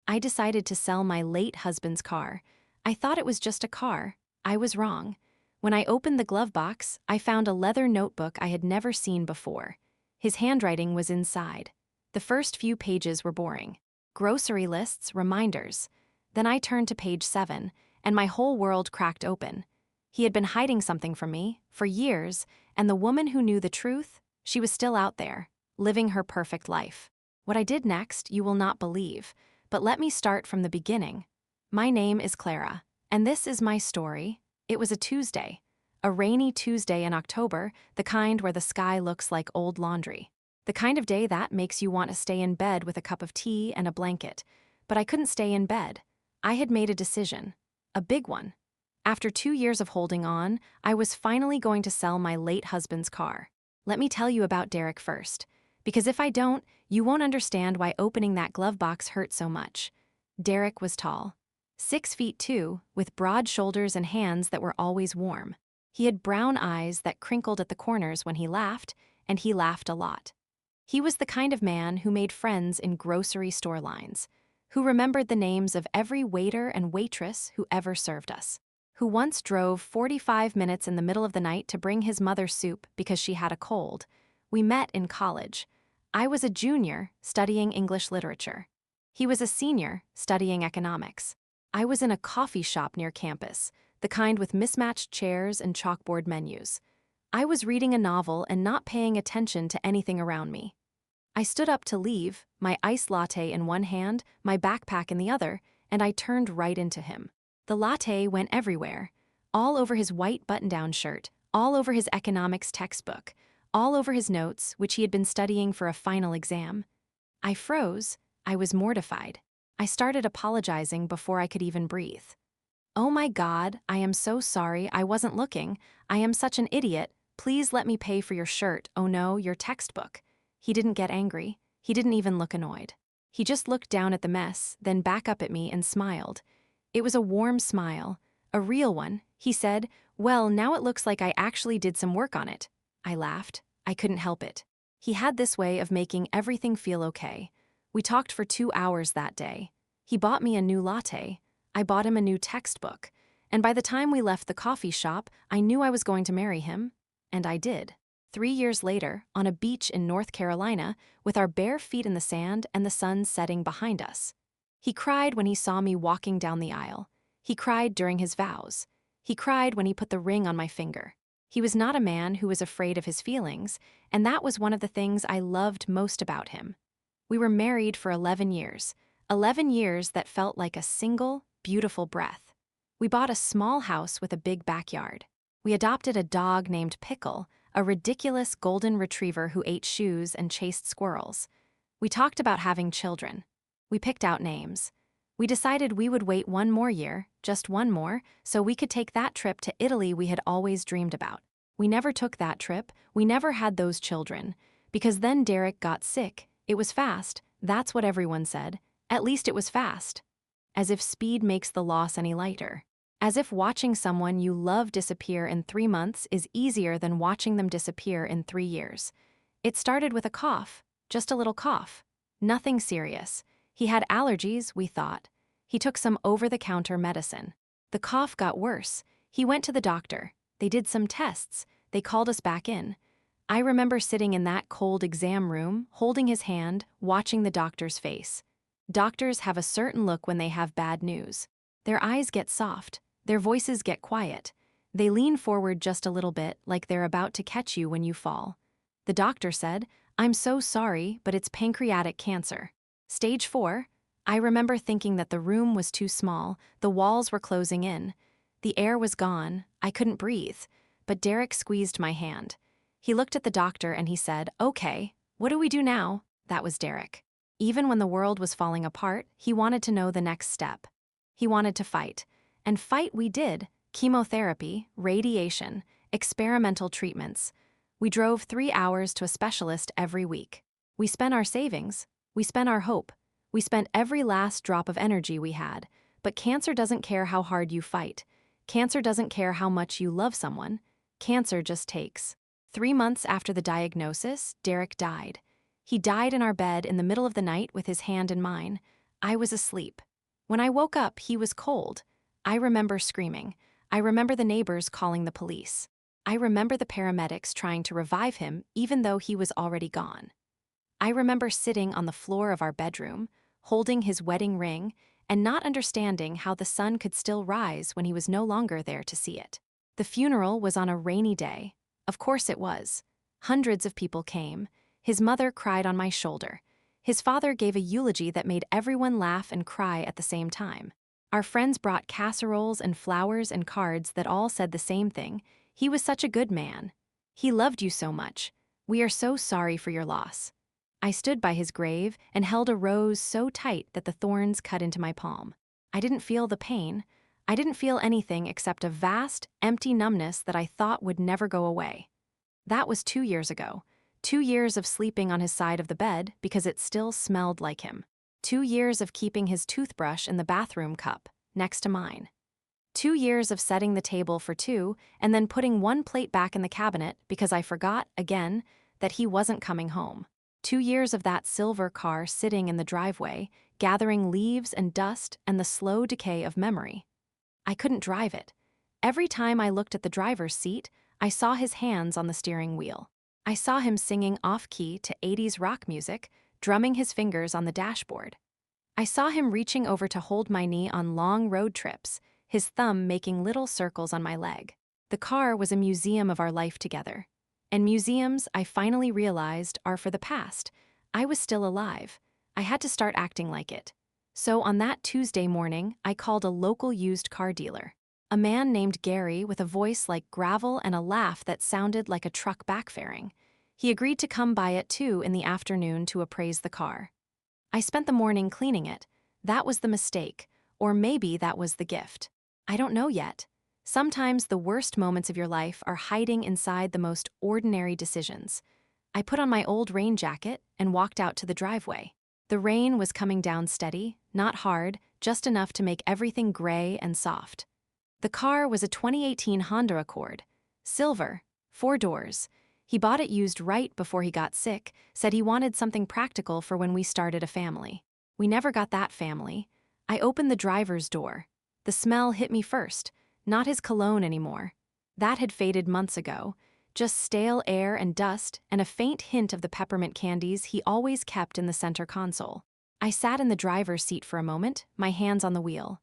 I decided to sell my late husband's car. I thought it was just a car. I was wrong. When I opened the glove box, I found a leather notebook I had never seen before. His handwriting was inside. The first few pages were boring. Grocery lists, reminders. Then I turned to page 7, and my whole world cracked open. He had been hiding something from me, for years, and the woman who knew the truth, she was still out there, living her perfect life. What I did next, you will not believe, but let me start from the beginning. My name is Clara, and this is my story. It was a Tuesday. A rainy Tuesday in October, the kind where the sky looks like old laundry. The kind of day that makes you want to stay in bed with a cup of tea and a blanket. But I couldn't stay in bed. I had made a decision. A big one. After 2 years of holding on, I was finally going to sell my late husband's car. Let me tell you about Derek first. Because if I don't, you won't understand why opening that glove box hurt so much. Derek was tall. 6'2", with broad shoulders and hands that were always warm. He had brown eyes that crinkled at the corners when he laughed, and he laughed a lot. He was the kind of man who made friends in grocery store lines, who remembered the names of every waiter and waitress who ever served us, who once drove 45 minutes in the middle of the night to bring his mother soup because she had a cold. We met in college. I was a junior, studying English literature. He was a senior, studying economics. I was in a coffee shop near campus, the kind with mismatched chairs and chalkboard menus. I was reading a novel and not paying attention to anything around me. I stood up to leave, my iced latte in one hand, my backpack in the other, and I turned right into him. The latte went everywhere, all over his white button-down shirt, all over his economics textbook, all over his notes, which he had been studying for a final exam. I froze. I was mortified. I started apologizing before I could even breathe. "Oh my God, I am so sorry, I wasn't looking. I am such an idiot. Please let me pay for your shirt. Oh no, your textbook." He didn't get angry. He didn't even look annoyed. He just looked down at the mess, then back up at me and smiled. It was a warm smile, a real one. He said, "Well, now it looks like I actually did some work on it." I laughed. I couldn't help it. He had this way of making everything feel okay. We talked for 2 hours that day. He bought me a new latte. I bought him a new textbook. And by the time we left the coffee shop, I knew I was going to marry him. And I did. 3 years later, on a beach in North Carolina, with our bare feet in the sand and the sun setting behind us. He cried when he saw me walking down the aisle. He cried during his vows. He cried when he put the ring on my finger. He was not a man who was afraid of his feelings, and that was one of the things I loved most about him. We were married for 11 years. 11 years that felt like a single, beautiful breath. We bought a small house with a big backyard. We adopted a dog named Pickle, a ridiculous golden retriever who ate shoes and chased squirrels. We talked about having children. We picked out names. We decided we would wait 1 more year, just 1 more, so we could take that trip to Italy we had always dreamed about. We never took that trip, we never had those children, because then Derek got sick. It was fast, that's what everyone said. At least it was fast. As if speed makes the loss any lighter. As if watching someone you love disappear in 3 months is easier than watching them disappear in 3 years. It started with a cough, just a little cough. Nothing serious. He had allergies, we thought. He took some over-the-counter medicine. The cough got worse. He went to the doctor. They did some tests. They called us back in. I remember sitting in that cold exam room, holding his hand, watching the doctor's face. Doctors have a certain look when they have bad news. Their eyes get soft. Their voices get quiet. They lean forward just a little bit, like they're about to catch you when you fall. The doctor said, "I'm so sorry, but it's pancreatic cancer. Stage 4. I remember thinking that the room was too small, the walls were closing in. The air was gone, I couldn't breathe, but Derek squeezed my hand. He looked at the doctor and he said, "Okay, what do we do now?" That was Derek. Even when the world was falling apart, he wanted to know the next step. He wanted to fight. And fight we did. Chemotherapy, radiation, experimental treatments. We drove 3 hours to a specialist every week. We spent our savings. We spent our hope. We spent every last drop of energy we had. But cancer doesn't care how hard you fight. Cancer doesn't care how much you love someone. Cancer just takes. 3 months after the diagnosis, Derek died. He died in our bed in the middle of the night with his hand in mine. I was asleep. When I woke up, he was cold. I remember screaming. I remember the neighbors calling the police. I remember the paramedics trying to revive him even though he was already gone. I remember sitting on the floor of our bedroom, holding his wedding ring, and not understanding how the sun could still rise when he was no longer there to see it. The funeral was on a rainy day. Of course it was. Hundreds of people came. His mother cried on my shoulder. His father gave a eulogy that made everyone laugh and cry at the same time. Our friends brought casseroles and flowers and cards that all said the same thing. He was such a good man. He loved you so much. We are so sorry for your loss. I stood by his grave and held a rose so tight that the thorns cut into my palm. I didn't feel the pain. I didn't feel anything except a vast, empty numbness that I thought would never go away. That was 2 years ago. 2 years of sleeping on his side of the bed because it still smelled like him. 2 years of keeping his toothbrush in the bathroom cup, next to mine. 2 years of setting the table for two and then putting one plate back in the cabinet because I forgot, again, that he wasn't coming home. 2 years of that silver car sitting in the driveway, gathering leaves and dust and the slow decay of memory. I couldn't drive it. Every time I looked at the driver's seat, I saw his hands on the steering wheel. I saw him singing off-key to 80s rock music, drumming his fingers on the dashboard. I saw him reaching over to hold my knee on long road trips, his thumb making little circles on my leg. The car was a museum of our life together. And museums, I finally realized, are for the past. I was still alive. I had to start acting like it. So on that Tuesday morning, I called a local used car dealer. A man named Gary with a voice like gravel and a laugh that sounded like a truck backfiring. He agreed to come by at 2 in the afternoon to appraise the car. I spent the morning cleaning it. That was the mistake, or maybe that was the gift. I don't know yet. Sometimes the worst moments of your life are hiding inside the most ordinary decisions. I put on my old rain jacket and walked out to the driveway. The rain was coming down steady, not hard, just enough to make everything gray and soft. The car was a 2018 Honda Accord. Silver, 4 doors. He bought it used right before he got sick, said he wanted something practical for when we started a family. We never got that family. I opened the driver's door. The smell hit me first. Not his cologne anymore. That had faded months ago. Just stale air and dust and a faint hint of the peppermint candies he always kept in the center console. I sat in the driver's seat for a moment, my hands on the wheel.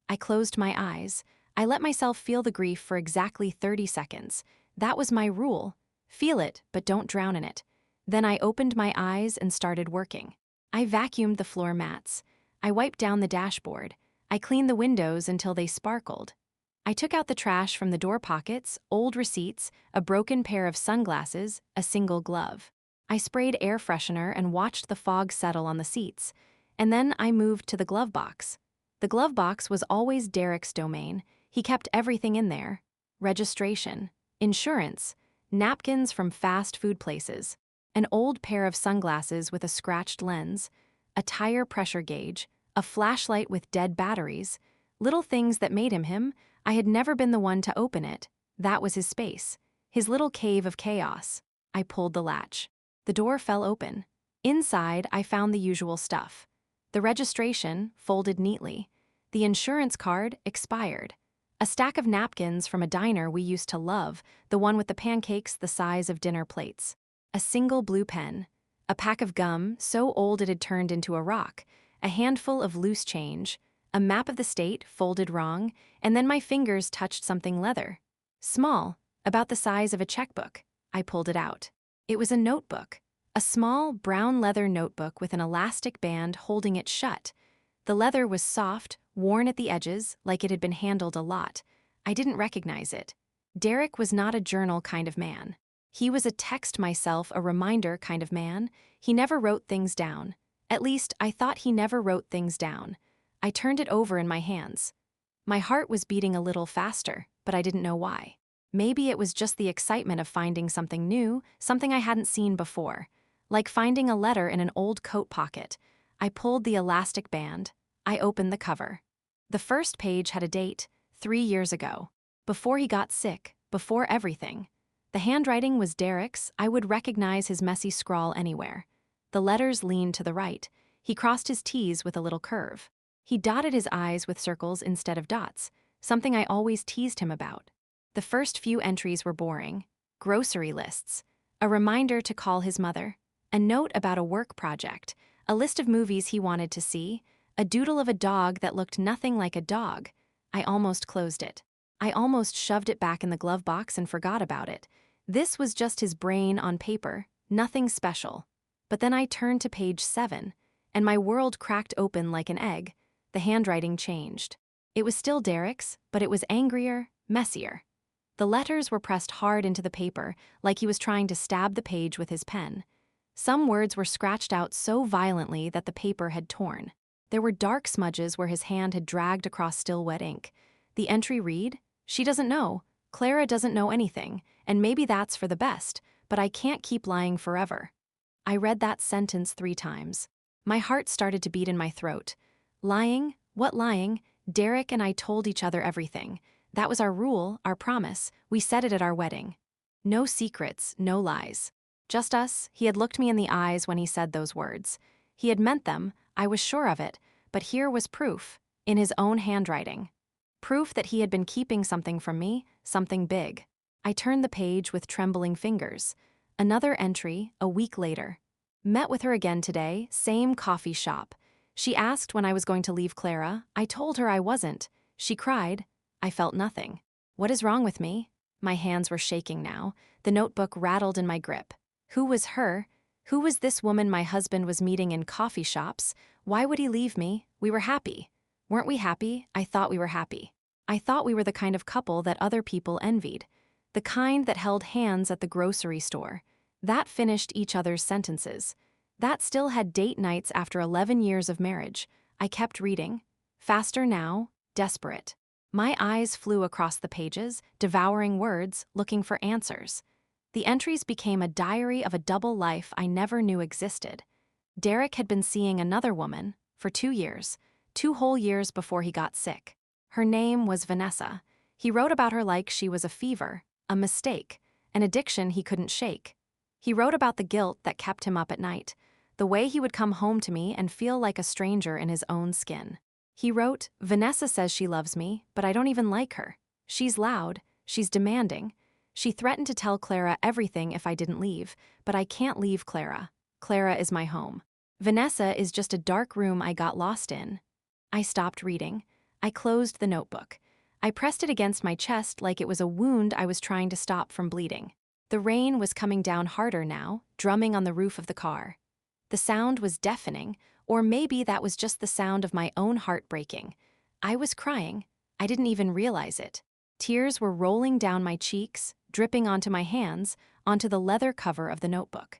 I closed my eyes. I let myself feel the grief for exactly 30 seconds. That was my rule. Feel it, but don't drown in it. Then I opened my eyes and started working. I vacuumed the floor mats. I wiped down the dashboard. I cleaned the windows until they sparkled. I took out the trash from the door pockets, old receipts, a broken pair of sunglasses, a single glove. I sprayed air freshener and watched the fog settle on the seats. And then I moved to the glove box. The glove box was always Derek's domain. He kept everything in there. Registration, insurance, napkins from fast food places, an old pair of sunglasses with a scratched lens, a tire pressure gauge, a flashlight with dead batteries, little things that made him him. I had never been the one to open it. That was his space, his little cave of chaos. I pulled the latch. The door fell open. Inside, I found the usual stuff. The registration, folded neatly. The insurance card, expired. A stack of napkins from a diner we used to love, the one with the pancakes the size of dinner plates. A single blue pen. A pack of gum, so old it had turned into a rock. A handful of loose change. A map of the state, folded wrong, and then my fingers touched something leather. Small, about the size of a checkbook. I pulled it out. It was a notebook. A small, brown leather notebook with an elastic band holding it shut. The leather was soft, worn at the edges, like it had been handled a lot. I didn't recognize it. Derek was not a journal kind of man. He was a text myself a reminder kind of man. He never wrote things down. At least, I thought he never wrote things down. I turned it over in my hands. My heart was beating a little faster, but I didn't know why. Maybe it was just the excitement of finding something new, something I hadn't seen before. Like finding a letter in an old coat pocket. I pulled the elastic band. I opened the cover. The first page had a date, 3 years ago. Before he got sick, before everything. The handwriting was Derek's. I would recognize his messy scrawl anywhere. The letters leaned to the right. He crossed his T's with a little curve. He dotted his I's with circles instead of dots, something I always teased him about. The first few entries were boring. Grocery lists, a reminder to call his mother, a note about a work project, a list of movies he wanted to see, a doodle of a dog that looked nothing like a dog. I almost closed it. I almost shoved it back in the glove box and forgot about it. This was just his brain on paper, nothing special. But then I turned to page 7, and my world cracked open like an egg. The handwriting changed. It was still Derek's, but it was angrier, messier. The letters were pressed hard into the paper, like he was trying to stab the page with his pen. Some words were scratched out so violently that the paper had torn. There were dark smudges where his hand had dragged across still wet ink. The entry read, "She doesn't know. Clara doesn't know anything, and maybe that's for the best, but I can't keep lying forever." I read that sentence 3 times. My heart started to beat in my throat. Lying? What lying? Derek and I told each other everything. That was our rule, our promise. We said it at our wedding. No secrets, no lies. Just us. He had looked me in the eyes when he said those words. He had meant them, I was sure of it, but here was proof, in his own handwriting. Proof that he had been keeping something from me, something big. I turned the page with trembling fingers. Another entry, a week later. Met with her again today, same coffee shop. She asked when I was going to leave Clara. I told her I wasn't. She cried. I felt nothing. What is wrong with me? My hands were shaking now. The notebook rattled in my grip. Who was her? Who was this woman my husband was meeting in coffee shops? Why would he leave me? We were happy. Weren't we happy? I thought we were happy. I thought we were the kind of couple that other people envied. The kind that held hands at the grocery store. That finished each other's sentences. That still had date nights after 11 years of marriage. I kept reading. Faster now, desperate. My eyes flew across the pages, devouring words, looking for answers. The entries became a diary of a double life I never knew existed. Derek had been seeing another woman for 2 years, 2 whole years before he got sick. Her name was Vanessa. He wrote about her like she was a fever, a mistake, an addiction he couldn't shake. He wrote about the guilt that kept him up at night, the way he would come home to me and feel like a stranger in his own skin. He wrote, "Vanessa says she loves me, but I don't even like her. She's loud, she's demanding. She threatened to tell Clara everything if I didn't leave, but I can't leave Clara. Clara is my home. Vanessa is just a dark room I got lost in." I stopped reading. I closed the notebook. I pressed it against my chest like it was a wound I was trying to stop from bleeding. The rain was coming down harder now, drumming on the roof of the car. The sound was deafening, or maybe that was just the sound of my own heart breaking. I was crying. I didn't even realize it. Tears were rolling down my cheeks, dripping onto my hands, onto the leather cover of the notebook.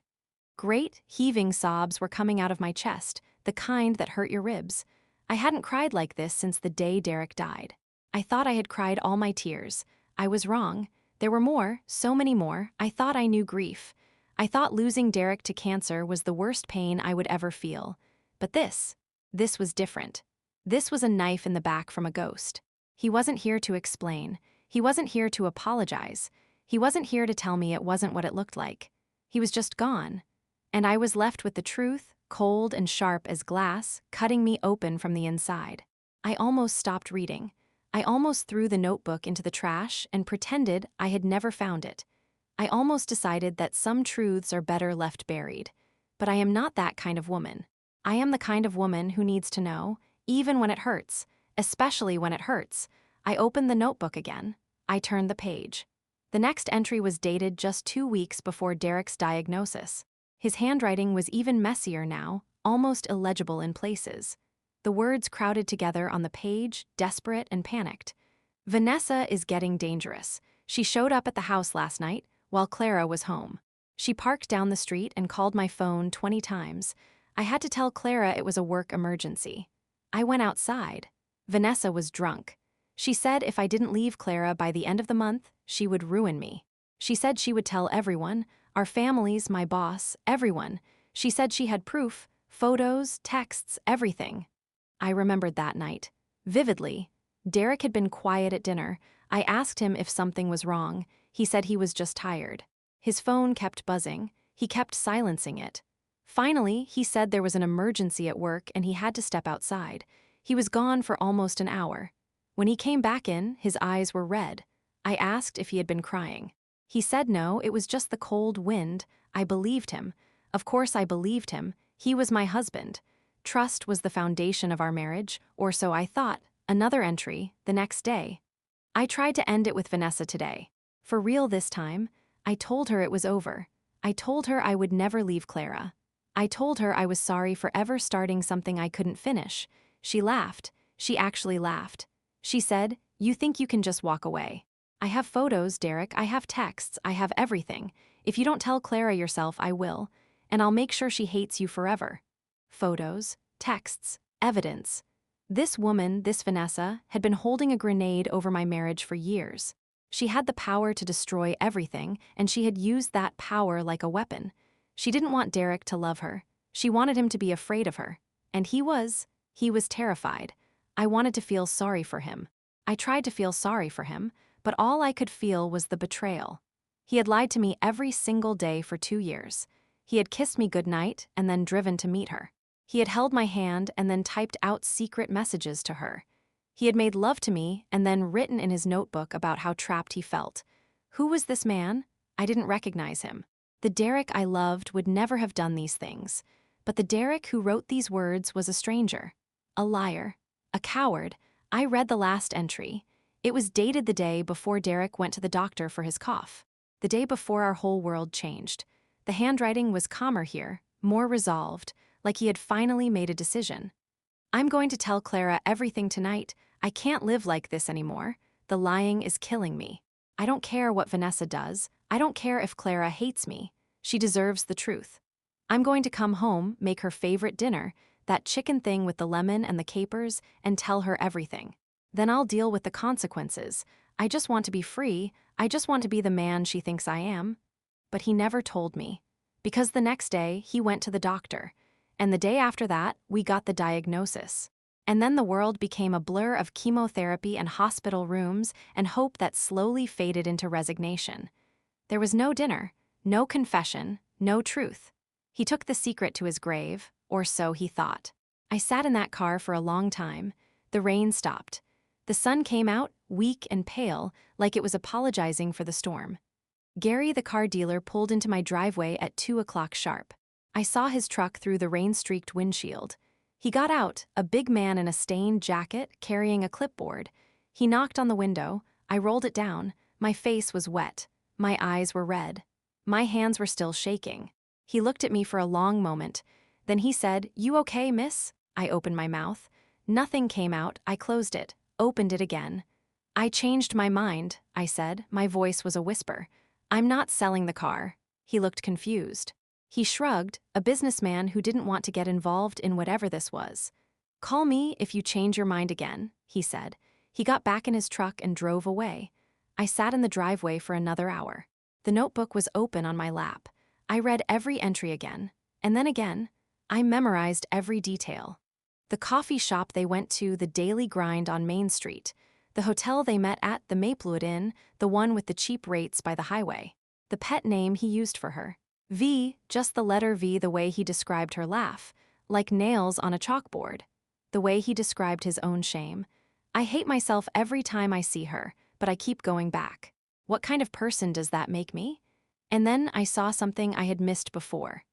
Great, heaving sobs were coming out of my chest, the kind that hurt your ribs. I hadn't cried like this since the day Derek died. I thought I had cried all my tears. I was wrong. There were more, so many more. I thought I knew grief. I thought losing Derek to cancer was the worst pain I would ever feel. But this was different. This was a knife in the back from a ghost. He wasn't here to explain. He wasn't here to apologize. He wasn't here to tell me it wasn't what it looked like. He was just gone. And I was left with the truth, cold and sharp as glass, cutting me open from the inside. I almost stopped reading. I almost threw the notebook into the trash and pretended I had never found it. I almost decided that some truths are better left buried. But I am not that kind of woman. I am the kind of woman who needs to know, even when it hurts, especially when it hurts. I opened the notebook again. I turned the page. The next entry was dated just 2 weeks before Derek's diagnosis. His handwriting was even messier now, almost illegible in places. The words crowded together on the page, desperate and panicked. "Vanessa is getting dangerous. She showed up at the house last night, while Clara was home. She parked down the street and called my phone 20 times. I had to tell Clara it was a work emergency. I went outside. Vanessa was drunk. She said if I didn't leave Clara by the end of the month, she would ruin me. She said she would tell everyone, our families, my boss, everyone. She said she had proof, photos, texts, everything." I remembered that night. Vividly. Derek had been quiet at dinner. I asked him if something was wrong. He said he was just tired. His phone kept buzzing. He kept silencing it. Finally, he said there was an emergency at work and he had to step outside. He was gone for almost an hour. When he came back in, his eyes were red. I asked if he had been crying. He said no, it was just the cold wind. I believed him. Of course I believed him. He was my husband. Trust was the foundation of our marriage, or so I thought. Another entry, the next day. I tried to end it with Vanessa today. For real this time. I told her it was over. I told her I would never leave Clara. I told her I was sorry for ever starting something I couldn't finish. She laughed. She actually laughed. She said, "You think you can just walk away?" I have photos, Derek, I have texts, I have everything. If you don't tell Clara yourself, I will. And I'll make sure she hates you forever. Photos, texts, evidence. This woman, this Vanessa, had been holding a grenade over my marriage for years. She had the power to destroy everything, and she had used that power like a weapon. She didn't want Derek to love her. She wanted him to be afraid of her. And he was terrified. I wanted to feel sorry for him. I tried to feel sorry for him, but all I could feel was the betrayal. He had lied to me every single day for 2 years. He had kissed me goodnight and then driven to meet her. He had held my hand and then typed out secret messages to her. He had made love to me and then written in his notebook about how trapped he felt. Who was this man? I didn't recognize him. The Derek I loved would never have done these things. But the Derek who wrote these words was a stranger. A liar. A coward. I read the last entry. It was dated the day before Derek went to the doctor for his cough. The day before our whole world changed. The handwriting was calmer here, more resolved, like he had finally made a decision. I'm going to tell Clara everything tonight. I can't live like this anymore. The lying is killing me. I don't care what Vanessa does. I don't care if Clara hates me. She deserves the truth. I'm going to come home, make her favorite dinner, that chicken thing with the lemon and the capers, and tell her everything. Then I'll deal with the consequences. I just want to be free. I just want to be the man she thinks I am. But he never told me. Because the next day, he went to the doctor. And the day after that, we got the diagnosis. And then the world became a blur of chemotherapy and hospital rooms and hope that slowly faded into resignation. There was no dinner, no confession, no truth. He took the secret to his grave, or so he thought. I sat in that car for a long time. The rain stopped. The sun came out, weak and pale, like it was apologizing for the storm. Gary, the car dealer, pulled into my driveway at 2 o'clock sharp. I saw his truck through the rain-streaked windshield. He got out, a big man in a stained jacket, carrying a clipboard. He knocked on the window. I rolled it down. My face was wet. My eyes were red. My hands were still shaking. He looked at me for a long moment. Then he said, "You okay, miss?" I opened my mouth. Nothing came out. I closed it, opened it again. "I changed my mind," I said. My voice was a whisper. "I'm not selling the car." He looked confused. He shrugged, a businessman who didn't want to get involved in whatever this was. "Call me if you change your mind again," he said. He got back in his truck and drove away. I sat in the driveway for another hour. The notebook was open on my lap. I read every entry again, and then again. I memorized every detail. The coffee shop they went to, the daily grind on Main Street. The hotel they met at, the Maplewood Inn, the one with the cheap rates by the highway. The pet name he used for her. V, just the letter V, the way he described her laugh, like nails on a chalkboard. The way he described his own shame. I hate myself every time I see her, but I keep going back. What kind of person does that make me? And then I saw something I had missed before.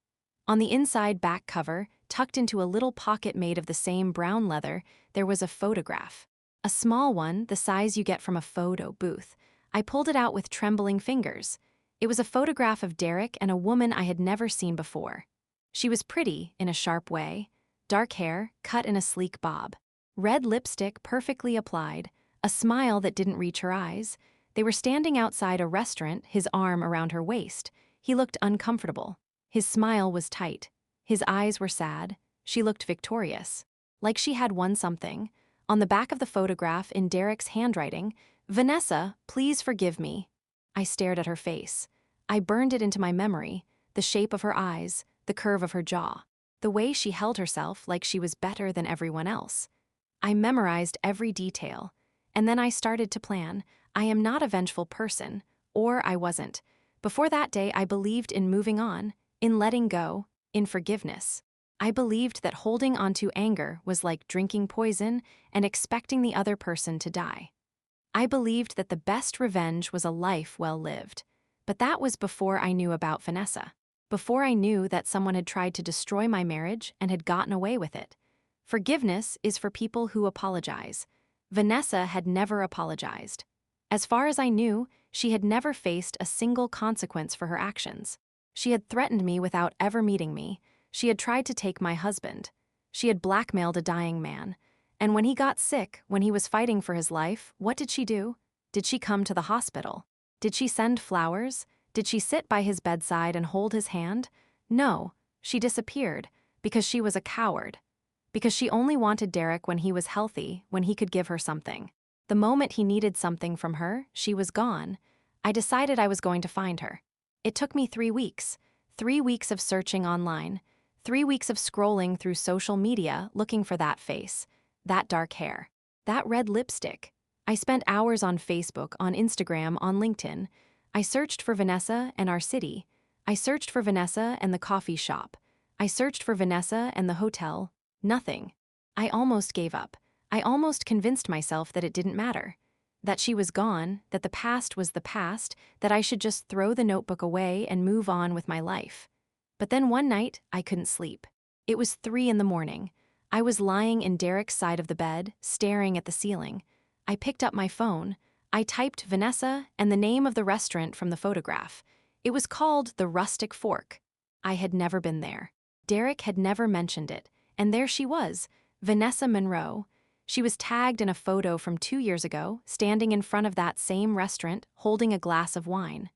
On the inside back cover, tucked into a little pocket made of the same brown leather, there was a photograph. A small one, the size you get from a photo booth. I pulled it out with trembling fingers. It was a photograph of Derek and a woman I had never seen before. She was pretty, in a sharp way. Dark hair, cut in a sleek bob. Red lipstick perfectly applied. A smile that didn't reach her eyes. They were standing outside a restaurant, his arm around her waist. He looked uncomfortable. His smile was tight. His eyes were sad. She looked victorious. Like she had won something. On the back of the photograph, in Derek's handwriting, "Vanessa, please forgive me." I stared at her face. I burned it into my memory, the shape of her eyes, the curve of her jaw, the way she held herself like she was better than everyone else. I memorized every detail, and then I started to plan. I am not a vengeful person, or I wasn't. Before that day, I believed in moving on, in letting go, in forgiveness. I believed that holding onto anger was like drinking poison and expecting the other person to die. I believed that the best revenge was a life well lived. But that was before I knew about Vanessa. Before I knew that someone had tried to destroy my marriage and had gotten away with it. Forgiveness is for people who apologize. Vanessa had never apologized. As far as I knew, she had never faced a single consequence for her actions. She had threatened me without ever meeting me. She had tried to take my husband. She had blackmailed a dying man. And when he got sick, when he was fighting for his life, what did she do? Did she come to the hospital? Did she send flowers? Did she sit by his bedside and hold his hand? No, she disappeared because she was a coward. Because she only wanted Derek when he was healthy, when he could give her something. The moment he needed something from her, she was gone. I decided I was going to find her. It took me 3 weeks. 3 weeks of searching online. 3 weeks of scrolling through social media looking for that face, that dark hair, that red lipstick. I spent hours on Facebook, on Instagram, on LinkedIn. I searched for Vanessa and our city. I searched for Vanessa and the coffee shop. I searched for Vanessa and the hotel. Nothing. I almost gave up. I almost convinced myself that it didn't matter. That she was gone, that the past was the past, that I should just throw the notebook away and move on with my life. But then one night, I couldn't sleep. It was 3 in the morning. I was lying in Derek's side of the bed, staring at the ceiling. I picked up my phone. I typed Vanessa and the name of the restaurant from the photograph. It was called the Rustic Fork. I had never been there. Derek had never mentioned it. And there she was, Vanessa Monroe. She was tagged in a photo from 2 years ago, standing in front of that same restaurant, holding a glass of wine.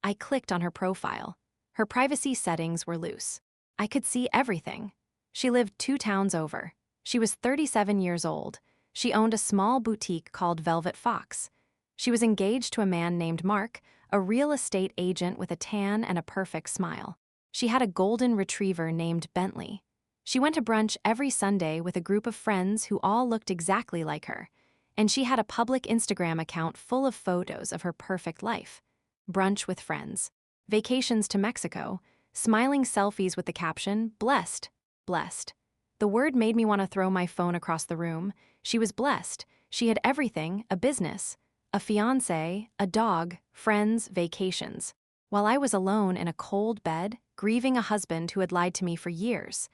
I clicked on her profile. Her privacy settings were loose. I could see everything. She lived 2 towns over. She was 37 years old. She owned a small boutique called Velvet Fox. She was engaged to a man named Mark, a real estate agent with a tan and a perfect smile. She had a golden retriever named Bentley. She went to brunch every Sunday with a group of friends who all looked exactly like her, and she had a public Instagram account full of photos of her perfect life. Brunch with friends, vacations to Mexico, smiling selfies with the caption, "Blessed, blessed." The word made me want to throw my phone across the room. She was blessed. She had everything, a business, a fiancé, a dog, friends, vacations. While I was alone in a cold bed, grieving a husband who had lied to me for years.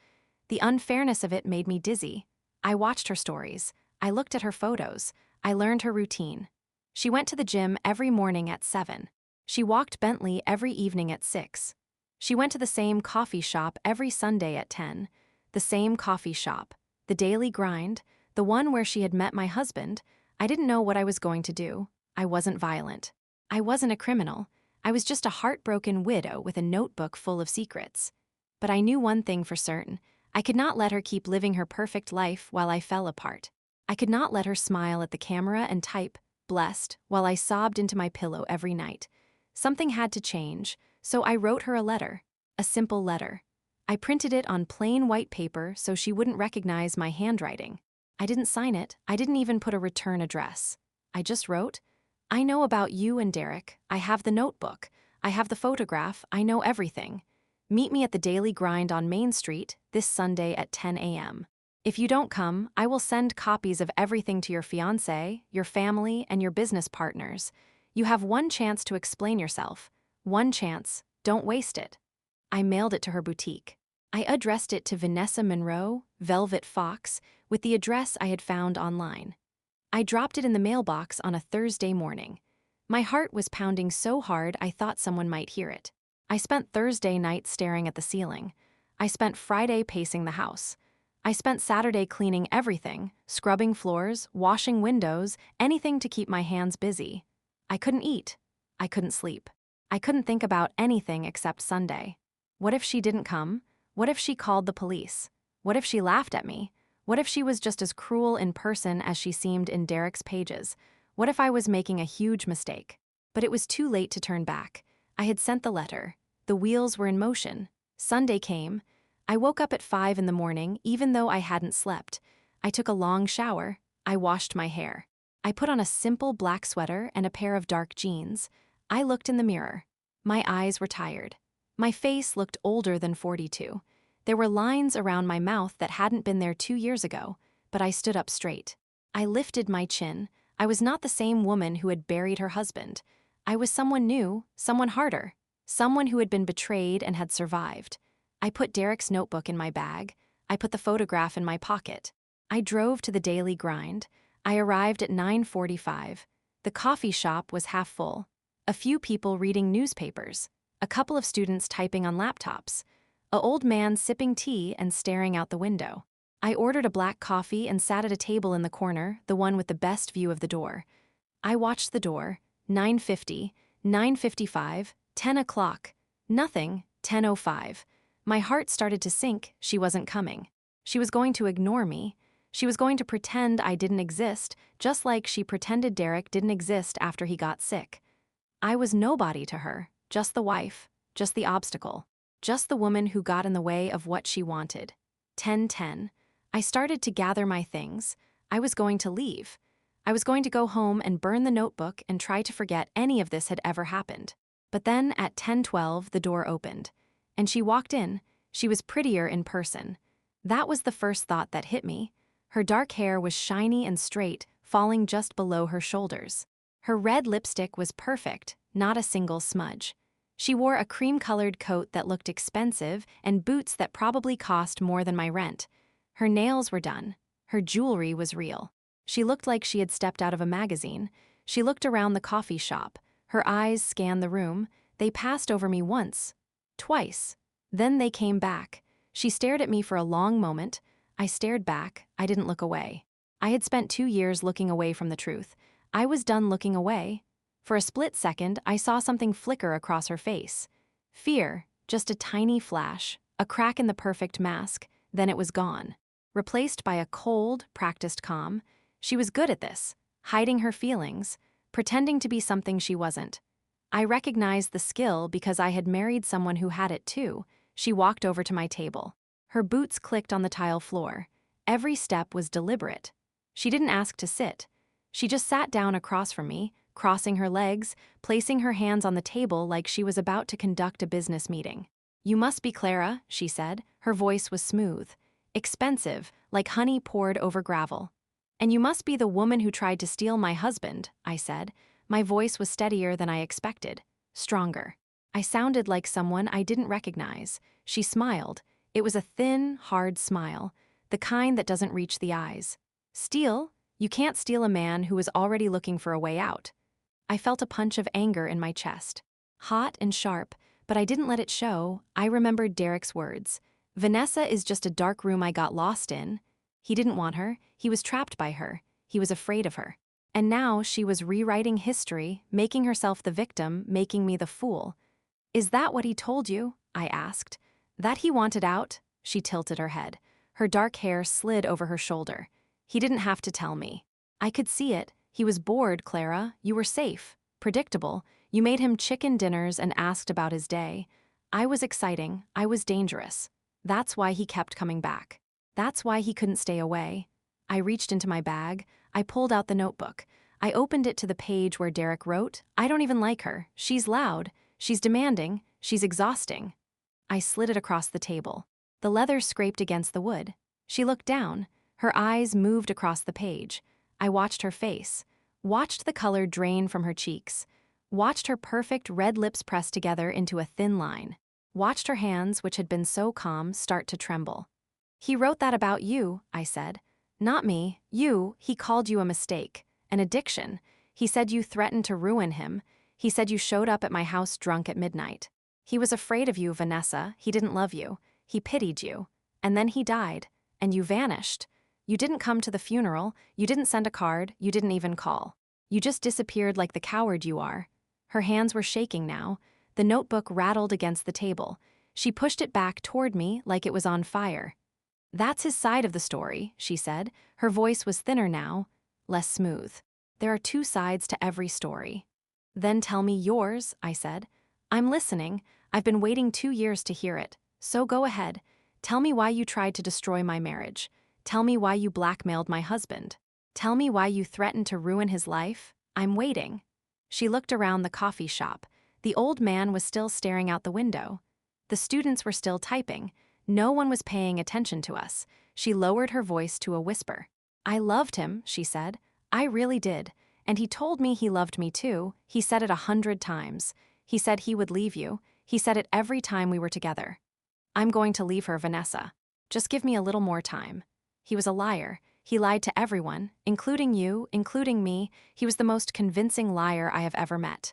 The unfairness of it made me dizzy. I watched her stories. I looked at her photos. I learned her routine. She went to the gym every morning at 7. She walked Bentley every evening at 6. She went to the same coffee shop every Sunday at 10. The same coffee shop. The daily grind. The one where she had met my husband. I didn't know what I was going to do. I wasn't violent. I wasn't a criminal. I was just a heartbroken widow with a notebook full of secrets. But I knew one thing for certain. I could not let her keep living her perfect life while I fell apart. I could not let her smile at the camera and type, "Blessed," while I sobbed into my pillow every night. Something had to change, so I wrote her a letter. A simple letter. I printed it on plain white paper so she wouldn't recognize my handwriting. I didn't sign it. I didn't even put a return address. I just wrote, "I know about you and Derek. I have the notebook. I have the photograph. I know everything. Meet me at the Daily Grind on Main Street this Sunday at 10 a.m. If you don't come, I will send copies of everything to your fiancé, your family, and your business partners. You have one chance to explain yourself. One chance. Don't waste it." I mailed it to her boutique. I addressed it to Vanessa Monroe, Velvet Fox, with the address I had found online. I dropped it in the mailbox on a Thursday morning. My heart was pounding so hard I thought someone might hear it. I spent Thursday night staring at the ceiling. I spent Friday pacing the house. I spent Saturday cleaning everything, scrubbing floors, washing windows, anything to keep my hands busy. I couldn't eat. I couldn't sleep. I couldn't think about anything except Sunday. What if she didn't come? What if she called the police? What if she laughed at me? What if she was just as cruel in person as she seemed in Derek's pages? What if I was making a huge mistake? But it was too late to turn back. I had sent the letter. The wheels were in motion. Sunday came. I woke up at 5 in the morning, even though I hadn't slept. I took a long shower. I washed my hair. I put on a simple black sweater and a pair of dark jeans. I looked in the mirror. My eyes were tired. My face looked older than 42. There were lines around my mouth that hadn't been there 2 years ago, but I stood up straight. I lifted my chin. I was not the same woman who had buried her husband. I was someone new, someone harder, someone who had been betrayed and had survived. I put Derek's notebook in my bag. I put the photograph in my pocket. I drove to the daily grind. I arrived at 9:45. The coffee shop was half full. A few people reading newspapers. A couple of students typing on laptops. An old man sipping tea and staring out the window. I ordered a black coffee and sat at a table in the corner, the one with the best view of the door. I watched the door. 9:50, 9:55, 10 o'clock. Nothing, 10:05. My heart started to sink. She wasn't coming. She was going to ignore me. She was going to pretend I didn't exist, just like she pretended Derek didn't exist after he got sick. I was nobody to her, just the wife, just the obstacle, just the woman who got in the way of what she wanted. 10:10. I started to gather my things. I was going to leave. I was going to go home and burn the notebook and try to forget any of this had ever happened. But then at 10:12, the door opened. And she walked in. She was prettier in person. That was the first thought that hit me. Her dark hair was shiny and straight, falling just below her shoulders. Her red lipstick was perfect, not a single smudge. She wore a cream-colored coat that looked expensive and boots that probably cost more than my rent. Her nails were done. Her jewelry was real. She looked like she had stepped out of a magazine. She looked around the coffee shop. Her eyes scanned the room. They passed over me once, twice. Then they came back. She stared at me for a long moment. I stared back. I didn't look away. I had spent 2 years looking away from the truth. I was done looking away. For a split second, I saw something flicker across her face. Fear, just a tiny flash, a crack in the perfect mask, then it was gone. Replaced by a cold, practiced calm. She was good at this, hiding her feelings, pretending to be something she wasn't. I recognized the skill because I had married someone who had it too. She walked over to my table. Her boots clicked on the tile floor. Every step was deliberate. She didn't ask to sit. She just sat down across from me, crossing her legs, placing her hands on the table like she was about to conduct a business meeting. "You must be Clara," she said. Her voice was smooth, expensive, like honey poured over gravel. "And you must be the woman who tried to steal my husband," I said. My voice was steadier than I expected, stronger. I sounded like someone I didn't recognize. She smiled. It was a thin, hard smile, the kind that doesn't reach the eyes. "Steal? You can't steal a man who is already looking for a way out." I felt a punch of anger in my chest. Hot and sharp, but I didn't let it show. I remembered Derek's words. "Vanessa is just a dark room I got lost in." He didn't want her. He was trapped by her. He was afraid of her. And now she was rewriting history, making herself the victim, making me the fool. "Is that what he told you?" I asked. "That he wanted out?" She tilted her head. Her dark hair slid over her shoulder. "He didn't have to tell me. I could see it. He was bored, Clara. You were safe, predictable. You made him chicken dinners and asked about his day. I was exciting. I was dangerous. That's why he kept coming back. That's why he couldn't stay away." I reached into my bag. I pulled out the notebook. I opened it to the page where Derek wrote, "I don't even like her. She's loud. She's demanding. She's exhausting." I slid it across the table. The leather scraped against the wood. She looked down. Her eyes moved across the page. I watched her face, watched the color drain from her cheeks, watched her perfect red lips press together into a thin line, watched her hands, which had been so calm, start to tremble. "He wrote that about you," I said. "Not me, you. He called you a mistake, an addiction. He said you threatened to ruin him. He said you showed up at my house drunk at midnight. He was afraid of you, Vanessa. He didn't love you. He pitied you. And then he died, and you vanished. You didn't come to the funeral, you didn't send a card, you didn't even call. You just disappeared like the coward you are." Her hands were shaking now. The notebook rattled against the table. She pushed it back toward me like it was on fire. "That's his side of the story," she said. Her voice was thinner now, less smooth. "There are 2 sides to every story." "Then tell me yours," I said. "I'm listening. I've been waiting 2 years to hear it. So go ahead. Tell me why you tried to destroy my marriage. Tell me why you blackmailed my husband. Tell me why you threatened to ruin his life. I'm waiting." She looked around the coffee shop. The old man was still staring out the window. The students were still typing. No one was paying attention to us. She lowered her voice to a whisper. I loved him, she said. I really did. And he told me he loved me too. He said it 100 times. He said he would leave you. He said it every time we were together. I'm going to leave her, Vanessa. Just give me a little more time. He was a liar. He lied to everyone, including you, including me. He was the most convincing liar I have ever met.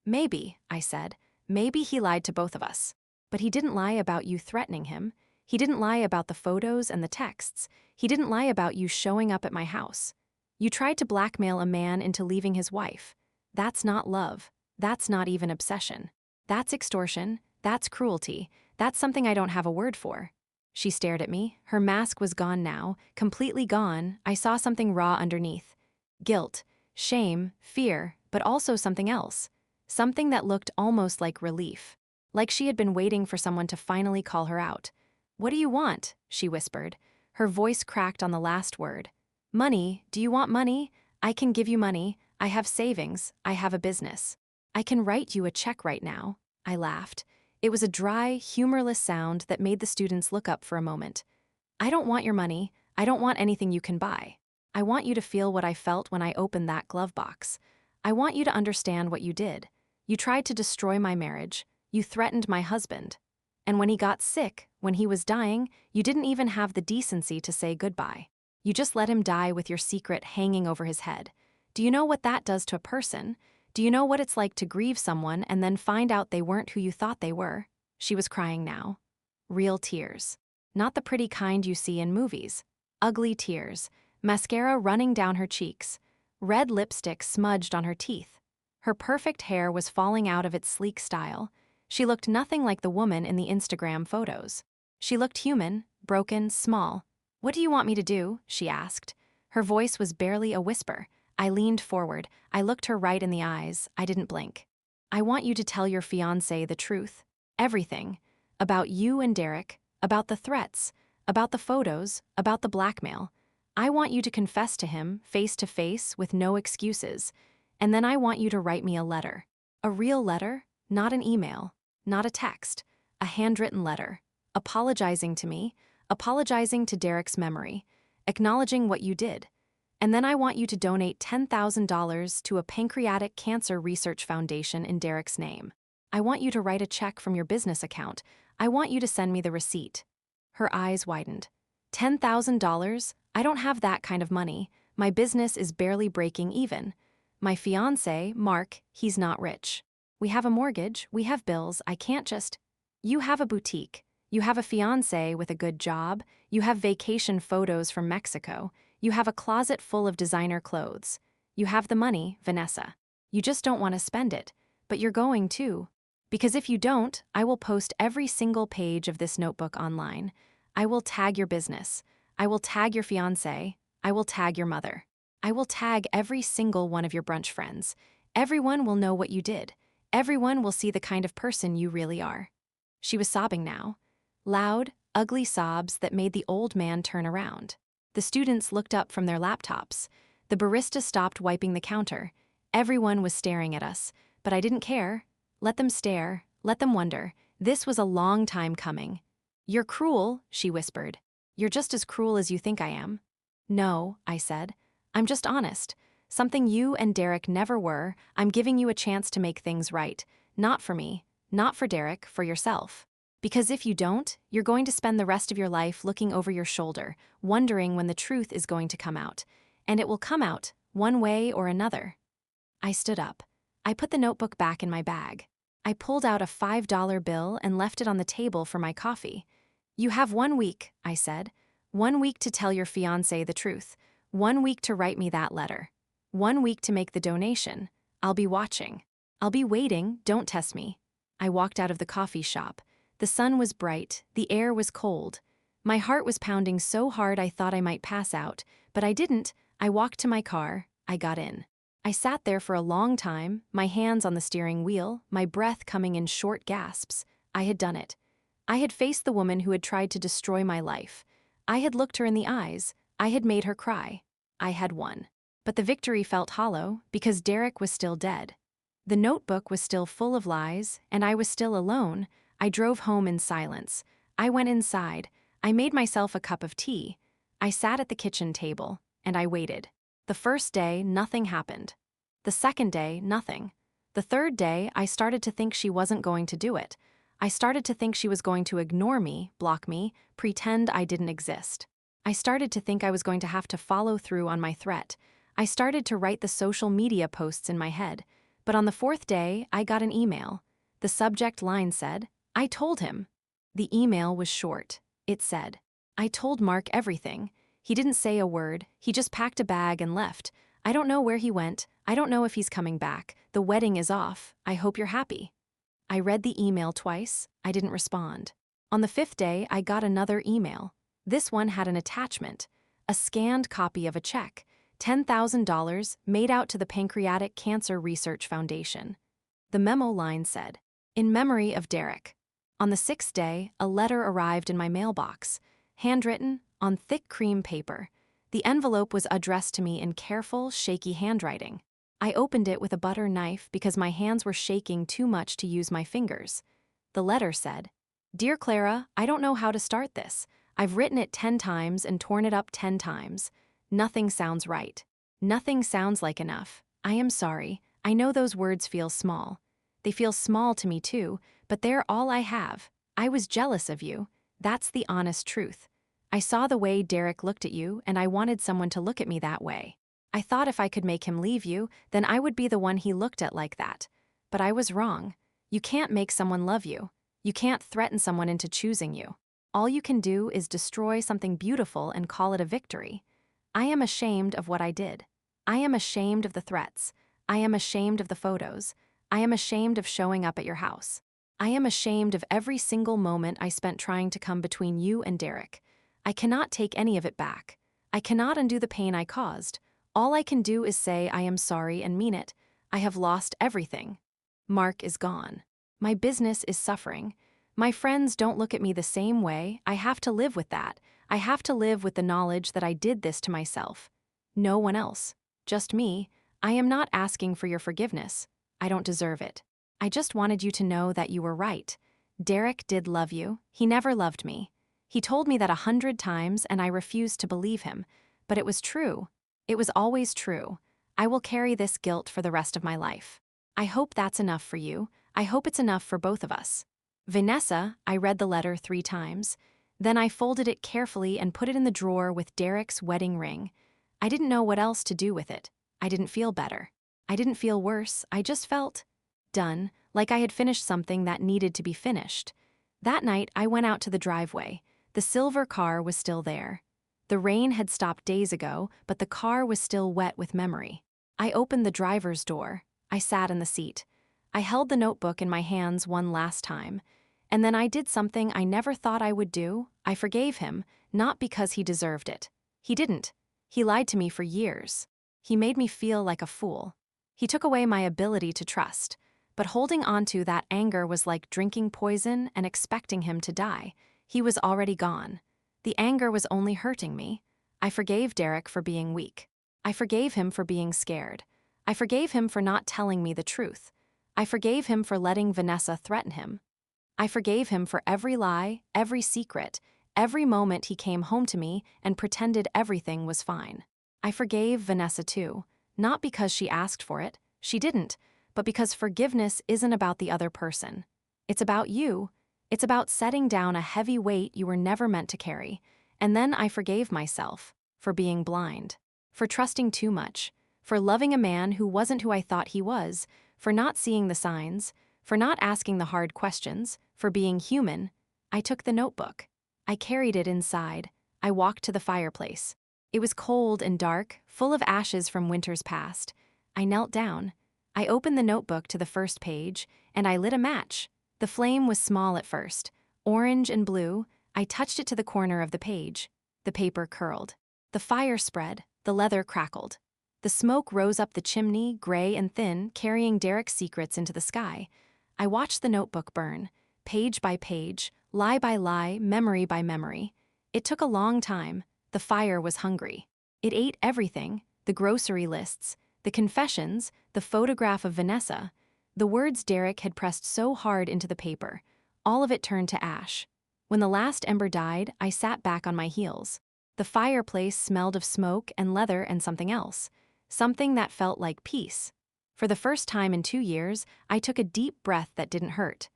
Maybe, I said, maybe he lied to both of us. But he didn't lie about you threatening him. He didn't lie about the photos and the texts. He didn't lie about you showing up at my house. You tried to blackmail a man into leaving his wife. That's not love. That's not even obsession. That's extortion. That's cruelty. That's something I don't have a word for. She stared at me. Her mask was gone now, completely gone. I saw something raw underneath. Guilt, shame, fear, but also something else. Something that looked almost like relief. Like she had been waiting for someone to finally call her out. What do you want? She whispered. Her voice cracked on the last word. Money, do you want money? I can give you money. I have savings. I have a business. I can write you a check right now. I laughed. It was a dry, humorless sound that made the students look up for a moment. I don't want your money. I don't want anything you can buy. I want you to feel what I felt when I opened that glove box. I want you to understand what you did. You tried to destroy my marriage. You threatened my husband. And when he got sick, when he was dying, you didn't even have the decency to say goodbye. You just let him die with your secret hanging over his head. Do you know what that does to a person? Do you know what it's like to grieve someone and then find out they weren't who you thought they were? She was crying now. Real tears. Not the pretty kind you see in movies. Ugly tears. Mascara running down her cheeks. Red lipstick smudged on her teeth. Her perfect hair was falling out of its sleek style. She looked nothing like the woman in the Instagram photos. She looked human, broken, small. What do you want me to do? She asked. Her voice was barely a whisper. I leaned forward. I looked her right in the eyes. I didn't blink. I want you to tell your fiancé the truth. Everything. About you and Derek. About the threats. About the photos. About the blackmail. I want you to confess to him, face to face, with no excuses. And then I want you to write me a letter. A real letter, not an email, not a text. A handwritten letter. Apologizing to me. Apologizing to Derek's memory. Acknowledging what you did. And then I want you to donate $10,000 to a pancreatic cancer research foundation in Derek's name. I want you to write a check from your business account. I want you to send me the receipt. Her eyes widened. $10,000? I don't have that kind of money. My business is barely breaking even. My fiancé, Mark, he's not rich. We have a mortgage, we have bills, I can't just... You have a boutique. You have a fiancé with a good job. You have vacation photos from Mexico. You have a closet full of designer clothes. You have the money, Vanessa. You just don't want to spend it. But you're going to. Because if you don't, I will post every single page of this notebook online. I will tag your business. I will tag your fiancé. I will tag your mother. I will tag every single one of your brunch friends. Everyone will know what you did. Everyone will see the kind of person you really are. She was sobbing now. Loud, ugly sobs that made the old man turn around. The students looked up from their laptops. The barista stopped wiping the counter. Everyone was staring at us, but I didn't care. Let them stare, let them wonder. This was a long time coming. You're cruel, she whispered. You're just as cruel as you think I am. No, I said. I'm just honest. Something you and Derek never were. I'm giving you a chance to make things right. Not for me, not for Derek, for yourself. Because if you don't, you're going to spend the rest of your life looking over your shoulder, wondering when the truth is going to come out. And it will come out, one way or another. I stood up. I put the notebook back in my bag. I pulled out a $5 bill and left it on the table for my coffee. You have 1 week, I said. 1 week to tell your fiancé the truth. 1 week to write me that letter. 1 week to make the donation. I'll be watching. I'll be waiting, don't test me. I walked out of the coffee shop. The sun was bright, the air was cold. My heart was pounding so hard I thought I might pass out, but I didn't. I walked to my car. I got in. I sat there for a long time, my hands on the steering wheel, my breath coming in short gasps. I had done it. I had faced the woman who had tried to destroy my life. I had looked her in the eyes. I had made her cry. I had won. But the victory felt hollow because Derek was still dead. The notebook was still full of lies, and I was still alone. I drove home in silence. I went inside. I made myself a cup of tea. I sat at the kitchen table, and I waited. The first day, nothing happened. The second day, nothing. The third day, I started to think she wasn't going to do it. I started to think she was going to ignore me, block me, pretend I didn't exist. I started to think I was going to have to follow through on my threat. I started to write the social media posts in my head. But on the fourth day, I got an email. The subject line said, "I told him." The email was short. It said, "I told Mark everything. He didn't say a word, he just packed a bag and left. I don't know where he went, I don't know if he's coming back. The wedding is off, I hope you're happy." I read the email twice, I didn't respond. On the fifth day, I got another email. This one had an attachment, a scanned copy of a check, $10,000 made out to the Pancreatic Cancer Research Foundation. The memo line said, "In memory of Derek." On the sixth day, a letter arrived in my mailbox, handwritten, on thick cream paper. The envelope was addressed to me in careful, shaky handwriting. I opened it with a butter knife because my hands were shaking too much to use my fingers. The letter said, "Dear Clara, I don't know how to start this. I've written it 10 times and torn it up 10 times. Nothing sounds right. Nothing sounds like enough. I am sorry. I know those words feel small. They feel small to me too, but they're all I have. I was jealous of you. That's the honest truth. I saw the way Derek looked at you, and I wanted someone to look at me that way. I thought if I could make him leave you, then I would be the one he looked at like that. But I was wrong. You can't make someone love you. You can't threaten someone into choosing you. All you can do is destroy something beautiful and call it a victory. I am ashamed of what I did. I am ashamed of the threats. I am ashamed of the photos. I am ashamed of showing up at your house. I am ashamed of every single moment I spent trying to come between you and Derek. I cannot take any of it back. I cannot undo the pain I caused. All I can do is say I am sorry and mean it. I have lost everything. Mark is gone. My business is suffering. My friends don't look at me the same way. I have to live with that. I have to live with the knowledge that I did this to myself. No one else. Just me. I am not asking for your forgiveness. I don't deserve it. I just wanted you to know that you were right. Derek did love you. He never loved me. He told me that 100 times and I refused to believe him. But it was true. It was always true. I will carry this guilt for the rest of my life. I hope that's enough for you. I hope it's enough for both of us. Vanessa, I read the letter 3 times. Then I folded it carefully and put it in the drawer with Derek's wedding ring. I didn't know what else to do with it. I didn't feel better. I didn't feel worse. I just felt done, like I had finished something that needed to be finished. That night, I went out to the driveway. The silver car was still there. The rain had stopped days ago, but the car was still wet with memory. I opened the driver's door. I sat in the seat. I held the notebook in my hands one last time. And then I did something I never thought I would do. I forgave him, not because he deserved it. He didn't. He lied to me for years. He made me feel like a fool. He took away my ability to trust. But holding on to that anger was like drinking poison and expecting him to die. He was already gone. The anger was only hurting me. I forgave Derek for being weak. I forgave him for being scared. I forgave him for not telling me the truth. I forgave him for letting Vanessa threaten him. I forgave him for every lie, every secret, every moment he came home to me and pretended everything was fine. I forgave Vanessa too, not because she asked for it, she didn't, but because forgiveness isn't about the other person. It's about you. It's about setting down a heavy weight you were never meant to carry. And then I forgave myself for being blind, for trusting too much, for loving a man who wasn't who I thought he was, for not seeing the signs, for not asking the hard questions, for being human. I took the notebook. I carried it inside. I walked to the fireplace. It was cold and dark, full of ashes from winters past. I knelt down. I opened the notebook to the first page, and I lit a match. The flame was small at first, orange and blue. I touched it to the corner of the page. The paper curled. The fire spread. The leather crackled. The smoke rose up the chimney, gray and thin, carrying Derek's secrets into the sky. I watched the notebook burn, page by page, lie by lie, memory by memory. It took a long time. The fire was hungry. It ate everything, the grocery lists, the confessions, the photograph of Vanessa, the words Derek had pressed so hard into the paper. All of it turned to ash. When the last ember died, I sat back on my heels. The fireplace smelled of smoke and leather and something else. Something that felt like peace. For the first time in 2 years, I took a deep breath that didn't hurt.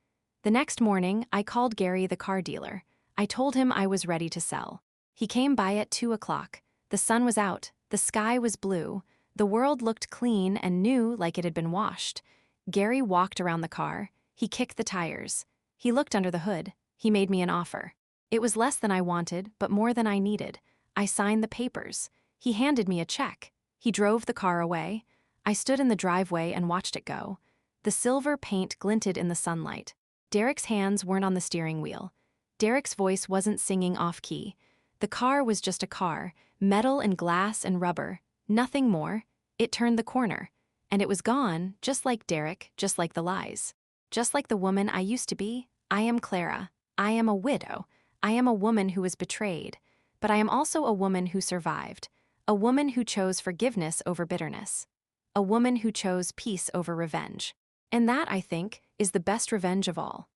The next morning, I called Gary, the car dealer. I told him I was ready to sell. He came by at 2 o'clock. The sun was out, the sky was blue, the world looked clean and new like it had been washed. Gary walked around the car. He kicked the tires. He looked under the hood. He made me an offer. It was less than I wanted, but more than I needed. I signed the papers. He handed me a check. He drove the car away. I stood in the driveway and watched it go. The silver paint glinted in the sunlight. Derek's hands weren't on the steering wheel. Derek's voice wasn't singing off-key. The car was just a car, metal and glass and rubber, nothing more. It turned the corner. And it was gone, just like Derek, just like the lies. Just like the woman I used to be. I am Clara. I am a widow. I am a woman who was betrayed. But I am also a woman who survived. A woman who chose forgiveness over bitterness. A woman who chose peace over revenge. And that, I think, is the best revenge of all.